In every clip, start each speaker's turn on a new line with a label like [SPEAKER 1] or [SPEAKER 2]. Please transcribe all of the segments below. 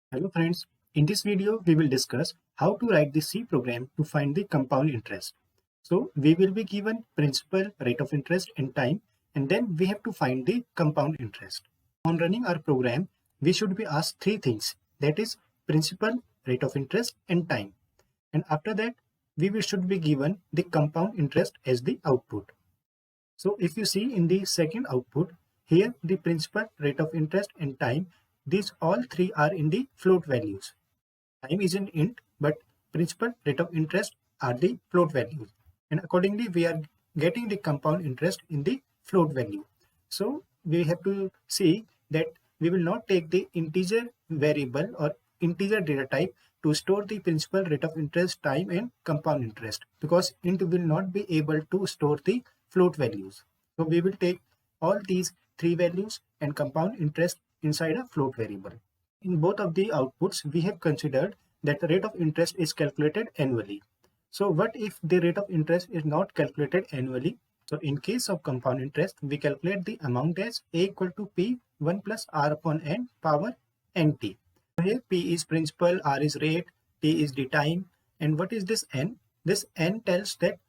[SPEAKER 1] Hello friends, in this video we will discuss how to write the C program to find the compound interest. So we will be given principal, rate of interest and time, and then we have to find the compound interest. On running our program, we should be asked three things, that is principal, rate of interest and time. And after that should be given the compound interest as the output. So if you see in the second output, here the principal, rate of interest and time, these all three are in the float values. Time is an int, but principal, rate of interest are the float values. And accordingly, we are getting the compound interest in the float value. So we have to see that we will not take the integer variable or integer data type to store the principal, rate of interest, time and compound interest, because int will not be able to store the float values. So we will take all these three values and compound interest inside a float variable. In both of the outputs, we have considered that the rate of interest is calculated annually. So what if the rate of interest is not calculated annually? So in case of compound interest, we calculate the amount as a equal to p 1 plus r upon n power nt. So here p is principal, r is rate, t is the time, and what is this n? This n tells that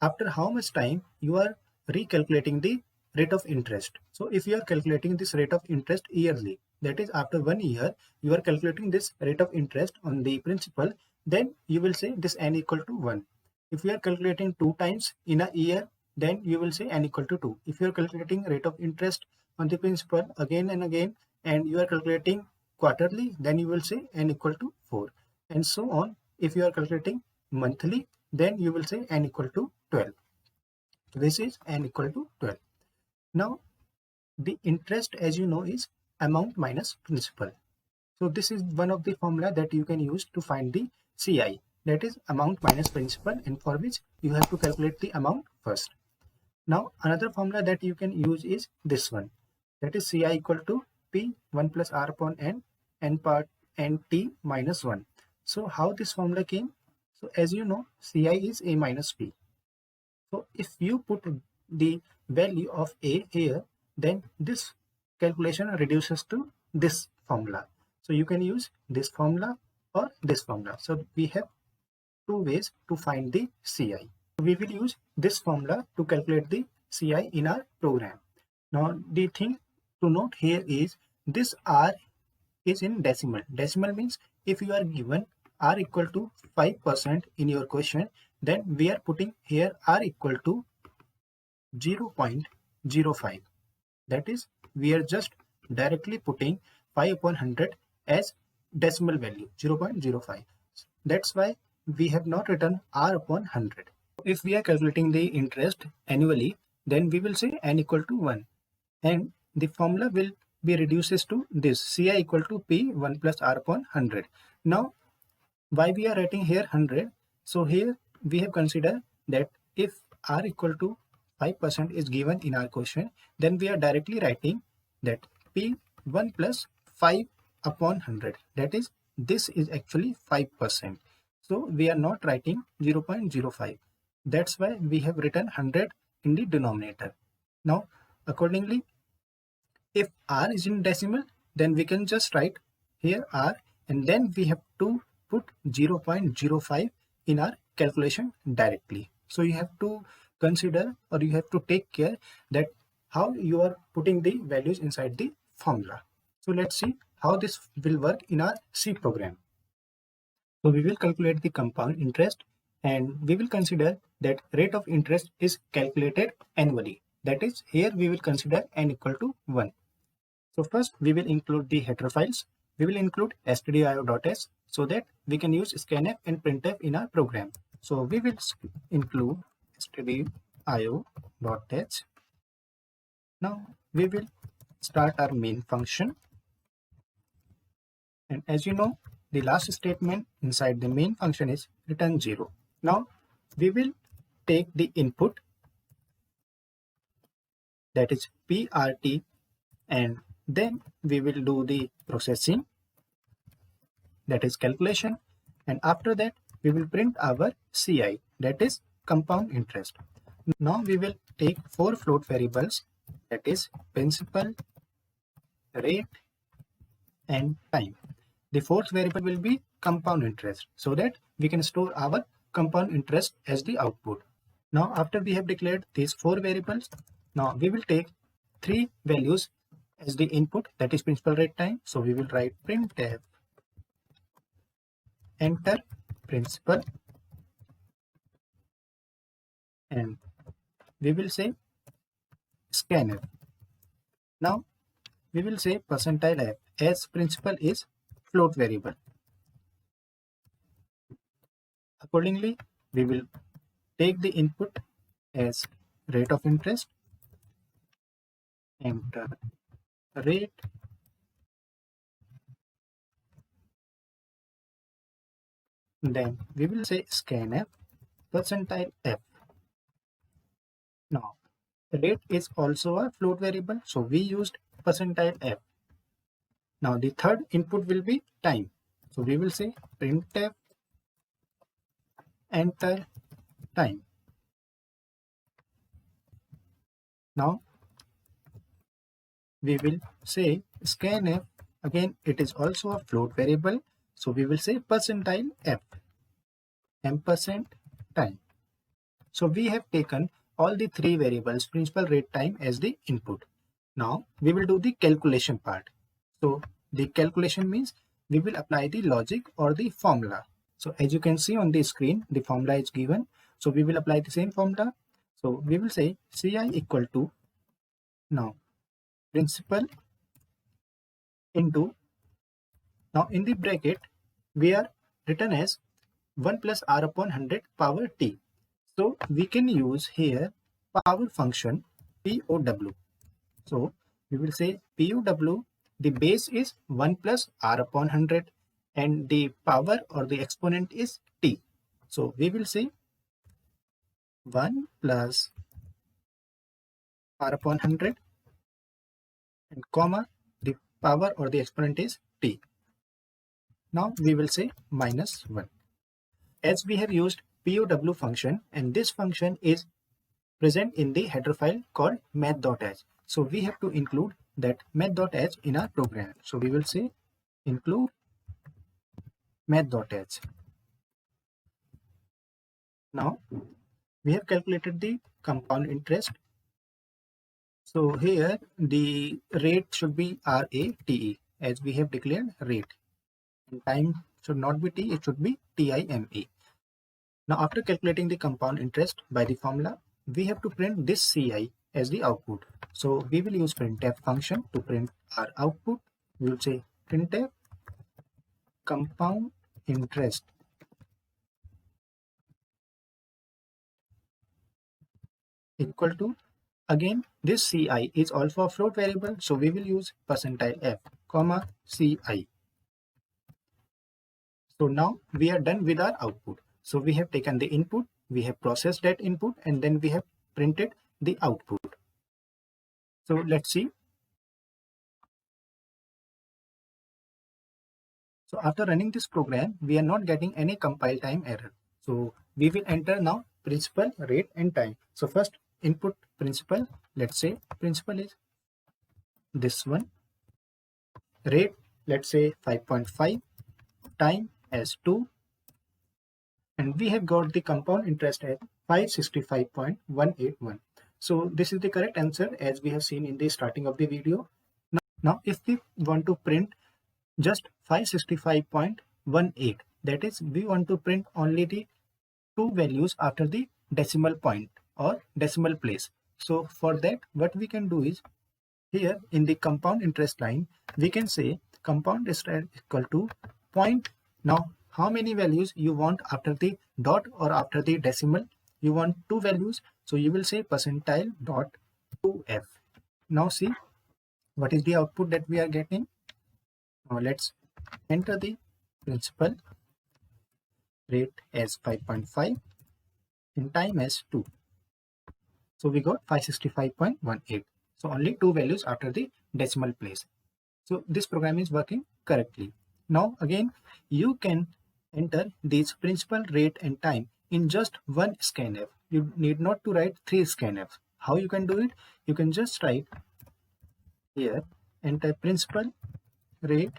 [SPEAKER 1] after how much time you are recalculating the rate of interest. So if you are calculating this rate of interest yearly, that is after 1 year, you are calculating this rate of interest on the principal, then you will say this n equal to 1. If you are calculating 2 times in a year, then you will say n equal to 2. If you are calculating rate of interest on the principal again and again, and you are calculating quarterly, then you will say n equal to 4. And so on. If you are calculating monthly, then you will say n equal to 12. This is n equal to 12. Now, the interest, as you know, is amount minus principal. So this is one of the formula that you can use to find the CI, that is amount minus principal, and for which you have to calculate the amount first. Now, another formula that you can use is this one, that is CI equal to P 1 plus R upon N part N T minus 1. So how this formula came? So as you know, CI is A minus P. So if you put the value of A here, then this calculation reduces to this formula. So you can use this formula or this formula. So we have two ways to find the CI. We will use this formula to calculate the CI in our program. Now the thing to note here is this R is in decimal. Decimal means if you are given R equal to 5% in your question, then we are putting here R equal to 0.05. That is, we are just directly putting 5 upon 100 as decimal value, 0.05. That's why we have not written R upon 100. If we are calculating the interest annually, then we will say n equal to 1. And the formula will be reduces to this, CI equal to P 1 plus R upon 100. Now, why we are writing here 100? So here we have considered that if R equal to 5% is given in our question, then we are directly writing that P 1 plus 5 upon 100. That is, this is actually 5%. So we are not writing 0.05. That's why we have written 100 in the denominator. Now, accordingly, if R is in decimal, then we can just write here R, and then we have to put 0.05 in our calculation directly. So you have to consider, or you have to take care that how you are putting the values inside the formula. So let's see how this will work in our C program. So we will calculate the compound interest, and we will consider that rate of interest is calculated annually. That is, here we will consider n equal to 1. So first we will include the header files. We will include stdio.h so that we can use scanf and printf in our program. So we will include stdio.h. Now we will start our main function. And as you know, the last statement inside the main function is return 0. Now we will take the input, that is PRT, and then we will do the processing, that is calculation, and after that we will print our CI, that is compound interest. Now we will take 4 float variables, that is principal, rate and time. the fourth variable will be compound interest, so that we can store our compound interest as the output. Now after we have declared these four variables, now we will take three values as the input, that is principal rate time. So we will write printf enter principal, and we will say scanf. Now we will say percentile f, as principal is float variable. Accordingly, we will take the input as rate of interest, enter rate, then we will say scanf percentile f. Now rate is also a float variable, so we used percentile f. Now the third input will be time, so we will say printf enter time. Now we will say scanf, again it is also a float variable, so we will say percentile f ampersand time. So we have taken all the three variables principal, rate, time as the input. Now we will do the calculation part. So the calculation means we will apply the logic or the formula. So as you can see on the screen, the formula is given. So we will apply the same formula. So we will say Ci equal to, now principal into, now in the bracket we are written as 1 plus r upon 100 power t. So we can use here power function POW. So we will say POW, the base is 1 plus r upon 100 and the power or the exponent is t. So we will say 1 plus r upon 100 and comma, the power or the exponent is t. Now we will say minus 1. As we have used POW function, and this function is present in the header file called math.h. So we have to include that math.h in our program. So we will say include math.h. Now we have calculated the compound interest. So here the rate should be RATE, as we have declared rate, and time should not be t, it should be time. Now after calculating the compound interest by the formula, we have to print this Ci as the output. So we will use printf function to print our output. We will say printf compound interest equal to, again this Ci is also a float variable, so we will use percentile f comma Ci. So now we are done with our output. So we have taken the input, we have processed that input, and then we have printed the output. So let's see. So after running this program, we are not getting any compile time error. So we will enter now principal, rate and time. So first input principal, let's say principal is this one, rate let's say 5.5, time as 2, and we have got the compound interest at 565.181. So this is the correct answer as we have seen in the starting of the video. Now if we want to print just 565.18, that is we want to print only the two values after the decimal point or decimal place. So for that what we can do is, here in the compound interest line we can say compound interest equal to point. Now how many values you want after the dot or after the decimal? You want two values, so you will say percentile dot 2f. Now see what is the output that we are getting. Now let's enter the principal, rate as 5.5 and time as 2. So we got 565.18. So only two values after the decimal place. So this program is working correctly. Now again you can enter these principal, rate and time in just one scanf. You need not to write 3 scanfs. How you can do it? You can just write here enter principal, rate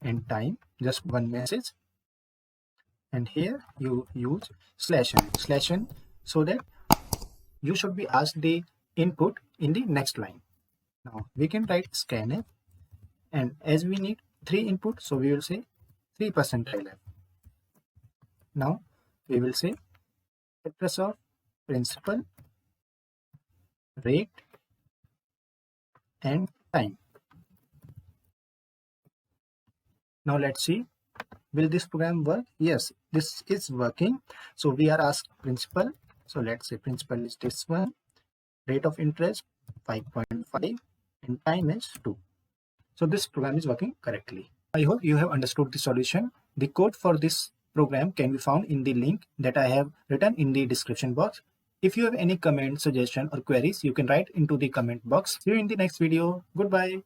[SPEAKER 1] and time, just one message, and here you use /n so that you should be asked the input in the next line. Now we can write scanf, and as we need 3 input, so we will say 3% F. Now we will say address of principal, rate, and time. Now let's see, will this program work? Yes, this is working. So we are asked principal, so let's say principal is this one, rate of interest 5.5, and time is 2. So this program is working correctly. I hope you have understood the solution. The code for this program can be found in the link that I have written in the description box. If you have any comment, suggestion or queries, you can write into the comment box. See you in the next video. Goodbye.